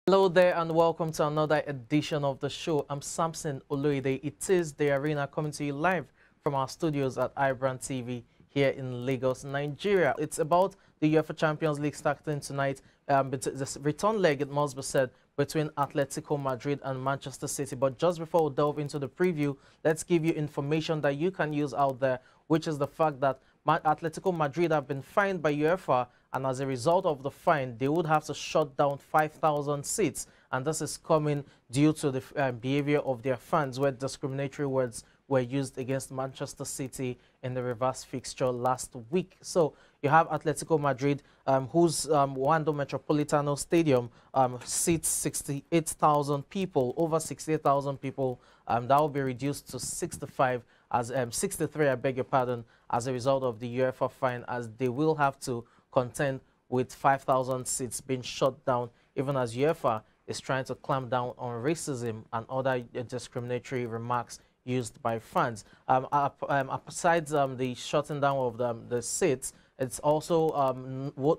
Hello there and welcome to another edition of the show. I'm Samson Oloide. It is the arena coming to you live from our studios at iBrandTV here in Lagos, Nigeria. It's about the Uefa Champions League starting tonight. This return leg, it must be said, between Atletico Madrid and Manchester City. But just before we delve into the preview, let's give you information that you can use out there, which is the fact that Atletico Madrid have been fined by UEFA, and as a result of the fine, they would have to shut down 5,000 seats. And this is coming due to the behavior of their fans, where discriminatory words were used against Manchester City in the reverse fixture last week. So you have Atletico Madrid, whose Wanda Metropolitano Stadium seats 68,000 people, over 68,000 people. That will be reduced to 63, I beg your pardon, as a result of the UEFA fine, as they will have to contend with 5,000 seats being shut down, even as UEFA is trying to clamp down on racism and other discriminatory remarks used by fans. Besides the shutting down of the seats, it's also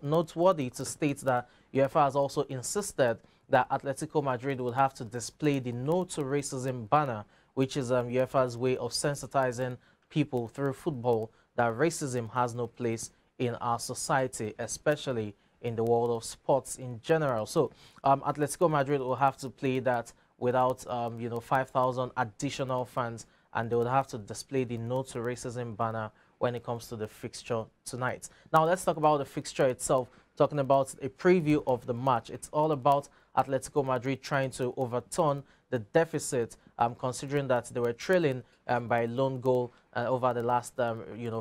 noteworthy to state that UEFA has also insisted that Atletico Madrid would have to display the No to Racism banner, which is UEFA's way of sensitizing people through football that racism has no place in our society, especially in the world of sports in general. So Atletico Madrid will have to play that without 5,000 additional fans, and they would have to display the No to Racism banner when it comes to the fixture tonight. Now let's talk about the fixture itself, talking about a preview of the match. It's all about Atletico Madrid trying to overturn the deficit, considering that they were trailing by a lone goal over the last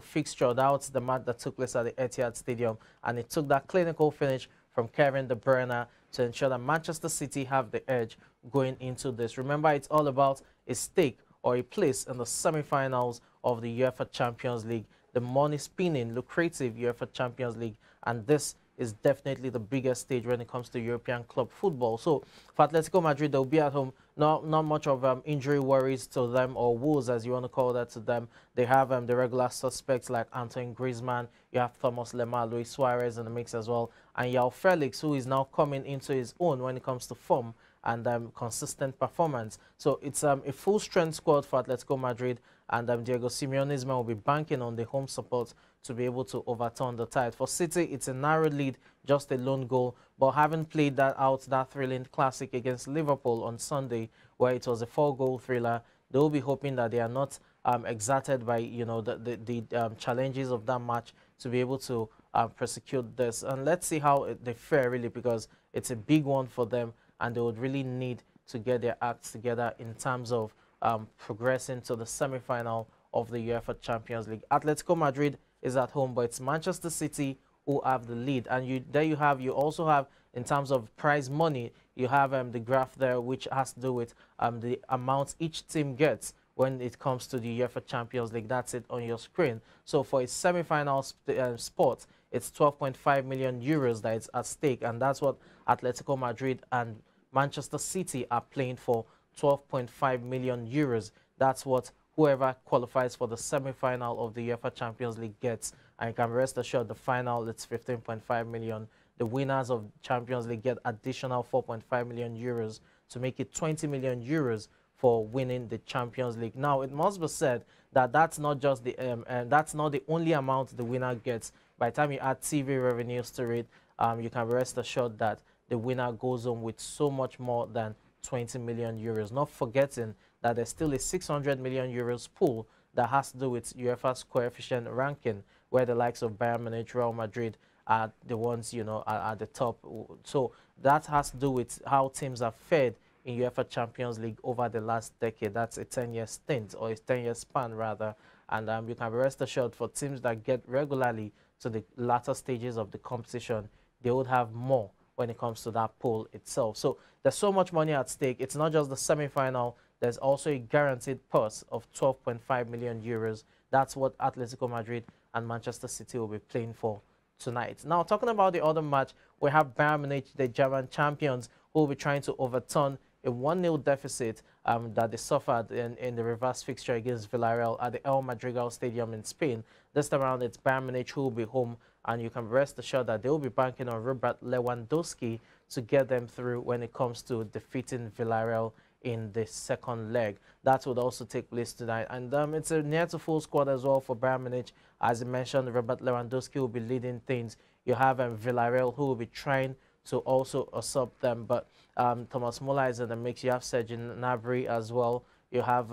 fixture. That was the match that took place at the Etihad Stadium, and it took that clinical finish from Kevin De Bruyne to ensure that Manchester City have the edge going into this. Remember, it's all about a stake or a place in the semi-finals of the UEFA Champions League, the money-spinning, lucrative UEFA Champions League, and this is definitely the biggest stage when it comes to European club football. So for Atletico Madrid, they'll be at home. Not much of injury worries to them, or woes, as you want to call that, to them. They have the regular suspects like Antoine Griezmann. You have Thomas Lemar, Luis Suarez in the mix as well, and João Felix, who is now coming into his own when it comes to form and consistent performance. So it's a full-strength squad for Atletico Madrid, and Diego Simeone's man will be banking on the home support to be able to overturn the tide. For City, it's a narrow lead, just a lone goal, but having played that thrilling classic against Liverpool on Sunday, where it was a 4-goal thriller, they will be hoping that they are not exerted by the challenges of that match to be able to prosecute this. And let's see how they fare, really, because it's a big one for them, and they would really need to get their acts together in terms of progressing to the semi-final of the UEFA Champions League. Atletico Madrid is at home, but it's Manchester City who have the lead. And you also have, in terms of prize money, you have the graph there, which has to do with the amount each team gets when it comes to the UEFA Champions League. That's it on your screen. So for a semi-final spot, it's 12.5 million euros that is at stake, and that's what Atletico Madrid and Manchester City are playing for, 12.5 million euros. That's what whoever qualifies for the semi-final of the UEFA Champions League gets. And you can rest assured the final, it's 15.5 million. The winners of Champions League get additional 4.5 million euros to make it 20 million euros for winning the Champions League. Now, it must be said that that's not just the that's not the only amount the winner gets. By the time you add TV revenues to it, you can rest assured that the winner goes home with so much more than 20 million euros. Not forgetting that there's still a 600 million euros pool that has to do with UEFA's coefficient ranking, where the likes of Bayern Munich, Real Madrid are the ones, are at the top. So that has to do with how teams have fared in UEFA Champions League over the last decade. That's a 10-year stint, or a 10-year span, rather. And you can rest assured for teams that get regularly to the latter stages of the competition, they would have more when it comes to that pool itself. So there's so much money at stake. It's not just the semi-final. There's also a guaranteed purse of 12.5 million euros. That's what Atletico Madrid and Manchester City will be playing for tonight. Now, talking about the other match, we have Bayern Munich, the German champions, who will be trying to overturn a 1-0 deficit that they suffered in the reverse fixture against Villarreal at the El Madrigal Stadium in Spain. This time around, it's Bayern Munich who will be home, and you can rest assured that they will be banking on Robert Lewandowski to get them through when it comes to defeating Villarreal in the second leg. That would also take place tonight. And it's a near to full squad as well for Bayern Munich. As I mentioned, Robert Lewandowski will be leading things. You have Villarreal, who will be trying to also usurp them. But Thomas Muller is in the mix. You have Serge Gnabry as well. You have,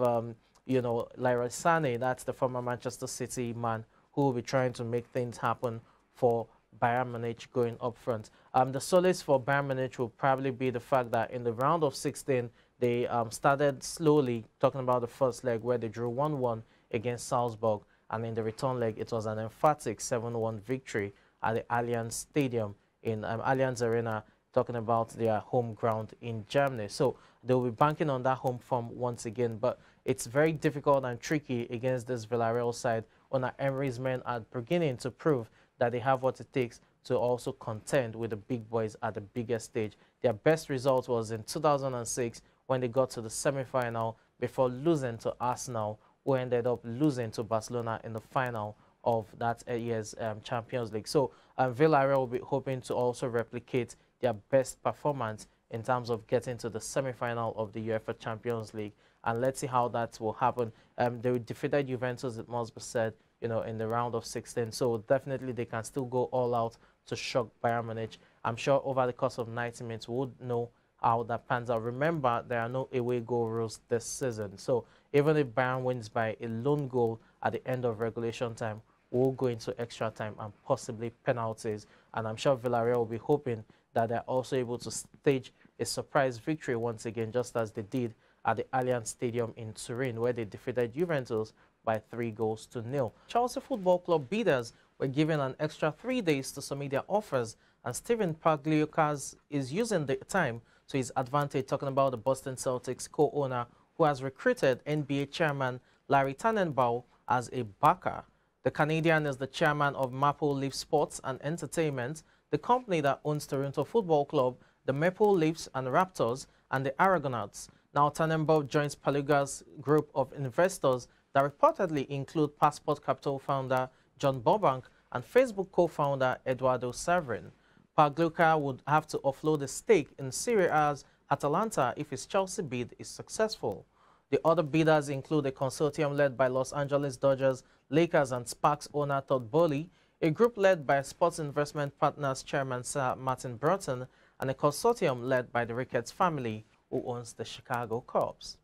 you know, Leroy Sané. That's the former Manchester City man who will be trying to make things happen for Bayern Munich going up front. The solace for Bayern Munich will probably be the fact that in the round of 16, they started slowly, talking about the first leg where they drew 1-1 against Salzburg. And in the return leg, it was an emphatic 7-1 victory at the Allianz Stadium in Allianz Arena, talking about their home ground in Germany. So they'll be banking on that home form once again. But it's very difficult and tricky against this Villarreal side. Unai Emery's men are beginning to prove that they have what it takes to also contend with the big boys at the biggest stage. Their best result was in 2006 when they got to the semi-final before losing to Arsenal, who ended up losing to Barcelona in the final of that year's Champions League. So Villarreal will be hoping to also replicate their best performance in terms of getting to the semi-final of the UEFA Champions League. And let's see how that will happen. They defeated Juventus, it must be said, you know, in the round of 16. So definitely they can still go all out to shock Bayern Munich. I'm sure over the course of 90 minutes, we would know how that pans out. Remember, there are no away goal rules this season. So even if Bayern wins by a lone goal at the end of regulation time, we'll go into extra time and possibly penalties. And I'm sure Villarreal will be hoping that they're also able to stage a surprise victory once again, just as they did at the Allianz Stadium in Turin, where they defeated Juventus by 3-0. Chelsea Football Club bidders were given an extra 3 days to submit their offers, and Steven Pagliuca is using the time to his advantage, talking about the Boston Celtics co-owner who has recruited NBA chairman Larry Tannenbaum as a backer. The Canadian is the chairman of Maple Leaf Sports and Entertainment, the company that owns Toronto Football Club, the Maple Leafs and Raptors, and the Argonauts. Now Tannenbaum joins Pagliuca's group of investors that reportedly include Passport Capital founder John Burbank and Facebook co-founder Eduardo Saverin. Pagliuca would have to offload a stake in Serie A's Atalanta if his Chelsea bid is successful. The other bidders include a consortium led by Los Angeles Dodgers, Lakers and Sparks owner Todd Boehly, a group led by Sports Investment Partners chairman Sir Martin Broughton, and a consortium led by the Ricketts family, who owns the Chicago Cubs.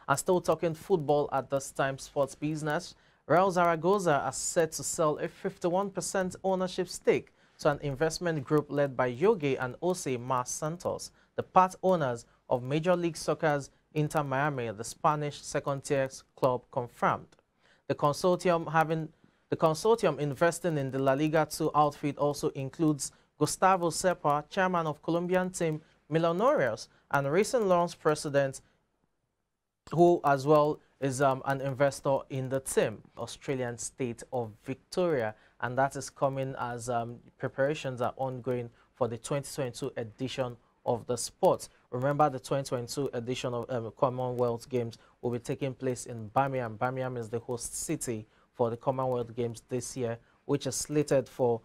And still talking football at this time, sports business, Real Zaragoza are set to sell a 51% ownership stake to an investment group led by Yogi and Jose Mas Santos, the part owners of Major League Soccer's Inter Miami, the Spanish second-tier club, confirmed. The consortium investing in the La Liga 2 outfit also includes Gustavo Sepa, chairman of Colombian team Millonarios, and recent launch president, who as well is an investor in the team, Australian state of Victoria. And that is coming as preparations are ongoing for the 2022 edition of the sports. Remember, the 2022 edition of Commonwealth Games will be taking place in Birmingham. Birmingham is the host city for the Commonwealth Games this year, which is slated for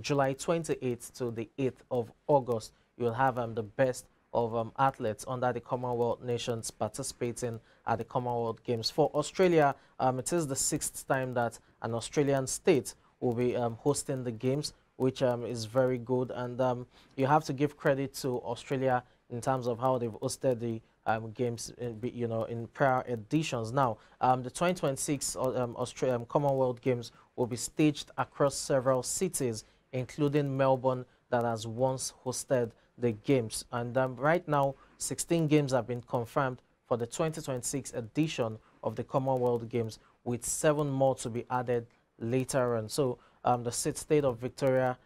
July 28th to the 8th of August. You'll have the best of athletes under the Commonwealth nations participating at the Commonwealth Games. For Australia, it is the 6th time that an Australian state will be hosting the games, which is very good. And you have to give credit to Australia in terms of how they've hosted the games, in prior editions. Now, the 2026 Australian Commonwealth Games will be staged across several cities, including Melbourne, that has once hosted the games. And right now, 16 games have been confirmed for the 2026 edition of the Commonwealth Games, with 7 more to be added later on. So the state of Victoria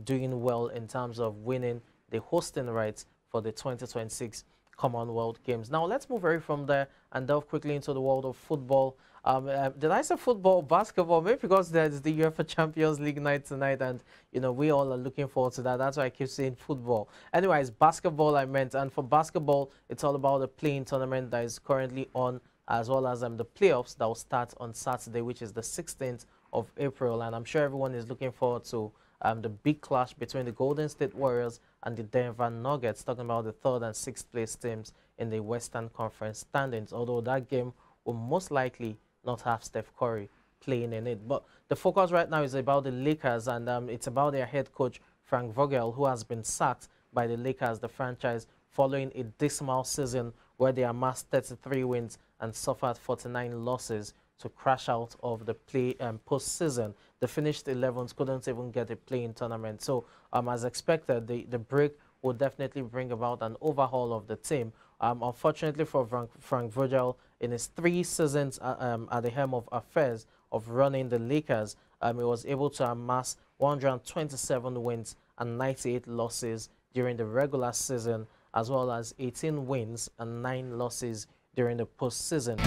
doing well in terms of winning the hosting rights for the 2026 Commonwealth Games. Now let's move away from there and delve quickly into the world of football. Did I say football, basketball? Maybe because there's the UEFA Champions League night tonight, and we all are looking forward to that. That's why I keep saying football. Anyways, basketball I meant. And for basketball, it's all about the playing tournament that is currently on, as well as the playoffs that will start on Saturday, which is the 16th of April. And I'm sure everyone is looking forward to the big clash between the Golden State Warriors and the Denver Nuggets, talking about the 3rd and 6th place teams in the Western Conference standings, although that game will most likely not have Steph Curry playing in it. But the focus right now is about the Lakers, and it's about their head coach, Frank Vogel, who has been sacked by the Lakers, the franchise, following a dismal season where they amassed 33 wins and suffered 49 losses to crash out of the postseason. The finished 11th couldn't even get a play-in tournament. So, as expected, the break will definitely bring about an overhaul of the team. Unfortunately for Frank Vogel, in his 3 seasons at the helm of affairs of running the Lakers, he was able to amass 127 wins and 98 losses during the regular season, as well as 18 wins and 9 losses during the postseason.